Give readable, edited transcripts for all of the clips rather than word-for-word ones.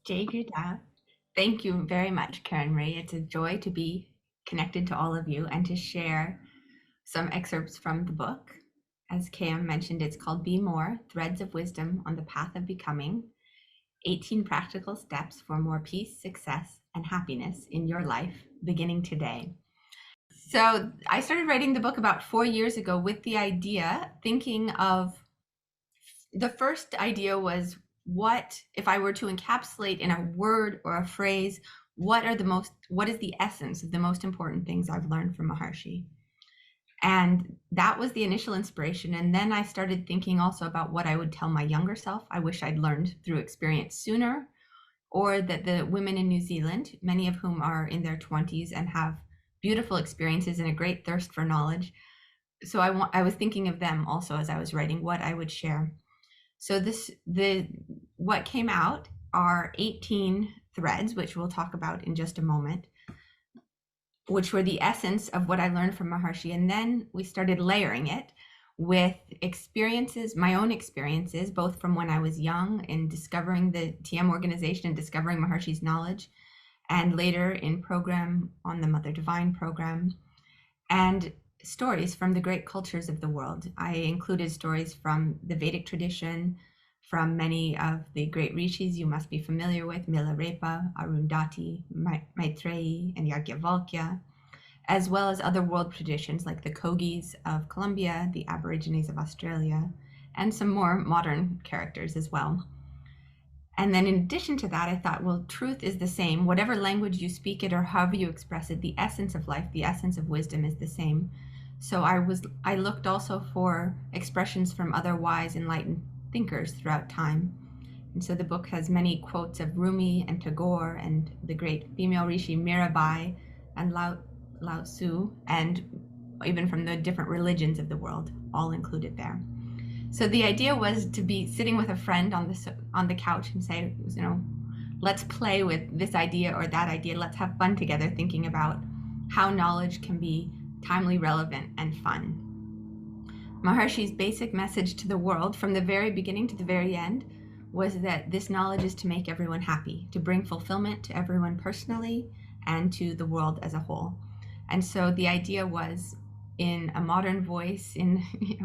Jada, thank you very much, Karen Marie. It's a joy to be connected to all of you and to share some excerpts from the book. As KM mentioned, it's called Be More, Threads of Wisdom on the Path of Becoming, 18 Practical Steps for More Peace, Success, and Happiness in Your Life, beginning today. So I started writing the book about 4 years ago with the idea, thinking of the first idea was what if I were to encapsulate in a word or a phrase, what is the essence of the most important things I've learned from Maharshi? And that was the initial inspiration. And then I started thinking also about what I would tell my younger self. I wish I'd learned through experience sooner, or that the women in New Zealand, many of whom are in their 20s and have beautiful experiences and a great thirst for knowledge. So I was thinking of them also as I was writing what I would share. So what came out are 18 threads, which we'll talk about in just a moment, which were the essence of what I learned from Maharshi. And then we started layering it with experiences, my own experiences, both from when I was young in discovering the TM organization and discovering Maharshi's knowledge, and later in program on the Mother Divine program, and stories from the great cultures of the world. I included stories from the Vedic tradition, from many of the great rishis you must be familiar with, Milarepa, Arundhati, Maitreyi, and Yajnavalkya, as well as other world traditions like the Kogis of Colombia, the Aborigines of Australia, and some more modern characters as well. And then in addition to that, I thought, well, truth is the same. Whatever language you speak it or however you express it, the essence of life, the essence of wisdom is the same. So I looked also for expressions from other wise, enlightened thinkers throughout time. And so the book has many quotes of Rumi and Tagore and the great female rishi Mirabai and Lao Tzu, and even from the different religions of the world, all included there. So the idea was to be sitting with a friend on the couch and say, let's play with this idea or that idea. Let's have fun together thinking about how knowledge can be timely, relevant, and fun. Maharshi's basic message to the world from the very beginning to the very end was that this knowledge is to make everyone happy, to bring fulfillment to everyone personally and to the world as a whole. And so the idea was, in a modern voice,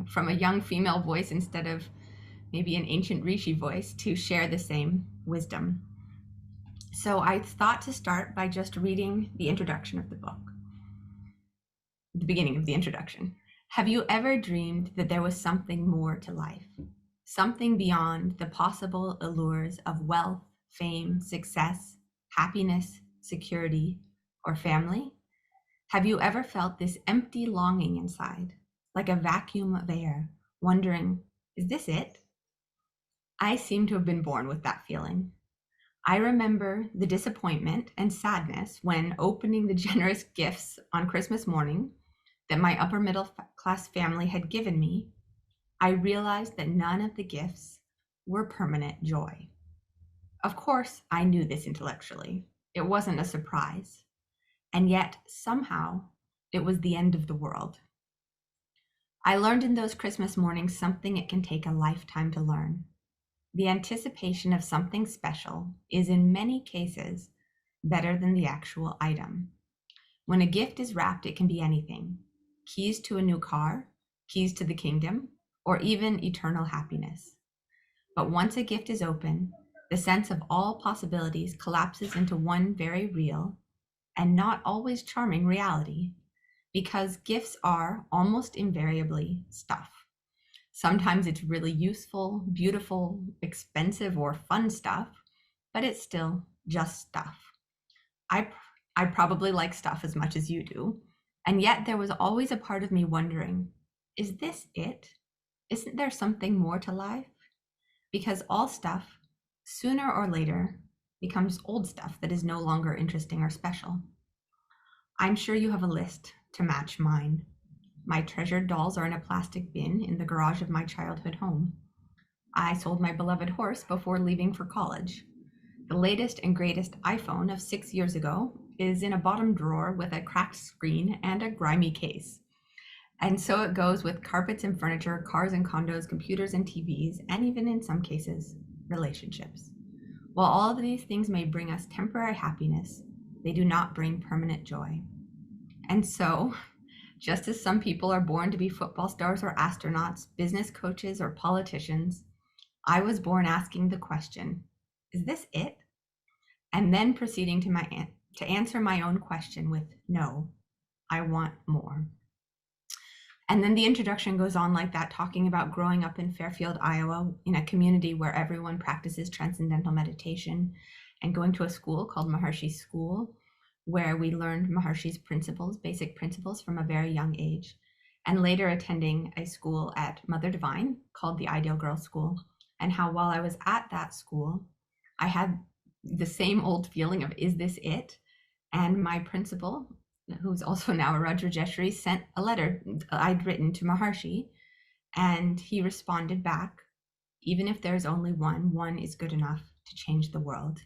from a young female voice instead of maybe an ancient rishi voice, to share the same wisdom. So I thought to start by just reading the introduction of the book, the beginning of the introduction. Have you ever dreamed that there was something more to life? Something beyond the possible allures of wealth, fame, success, happiness, security, or family? Have you ever felt this empty longing inside, like a vacuum of air, wondering, is this it? I seem to have been born with that feeling. I remember the disappointment and sadness when opening the generous gifts on Christmas morning that my upper middle class family had given me. I realized that none of the gifts were permanent joy. Of course, I knew this intellectually. It wasn't a surprise. And yet, somehow, it was the end of the world. I learned in those Christmas mornings something it can take a lifetime to learn. The anticipation of something special is in many cases better than the actual item. When a gift is wrapped, it can be anything: keys to a new car, keys to the kingdom, or even eternal happiness. But once a gift is open, the sense of all possibilities collapses into one very real and not always charming reality, because gifts are almost invariably stuff. Sometimes it's really useful, beautiful, expensive, or fun stuff, but it's still just stuff. I probably like stuff as much as you do, and yet there was always a part of me wondering, is this it? Isn't there something more to life? Because all stuff, sooner or later, becomes old stuff that is no longer interesting or special. I'm sure you have a list to match mine. My treasured dolls are in a plastic bin in the garage of my childhood home. I sold my beloved horse before leaving for college. The latest and greatest iPhone of 6 years ago is in a bottom drawer with a cracked screen and a grimy case. And so it goes with carpets and furniture, cars and condos, computers and TVs, and even in some cases, relationships. While all of these things may bring us temporary happiness, they do not bring permanent joy. And so, just as some people are born to be football stars or astronauts, business coaches or politicians, I was born asking the question, is this it? And then proceeding to answer my own question with, no, I want more. And then the introduction goes on like that, talking about growing up in Fairfield, Iowa, in a community where everyone practices transcendental meditation, and going to a school called Maharshi's School, where we learned Maharshi's principles, basic principles from a very young age, and later attending a school at Mother Divine called the Ideal Girl School, and how while I was at that school, I had the same old feeling of, is this it? And my principal, who's also now a Rajrajeshri, sent a letter I'd written to Maharshi, and he responded back, even if there's only one is good enough to change the world.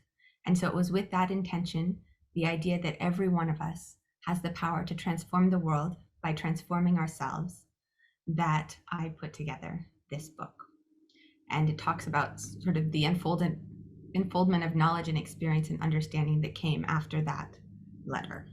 And so it was with that intention, the idea that every one of us has the power to transform the world by transforming ourselves, that I put together this book. And it talks about sort of the unfoldment of knowledge and experience and understanding that came after that letter.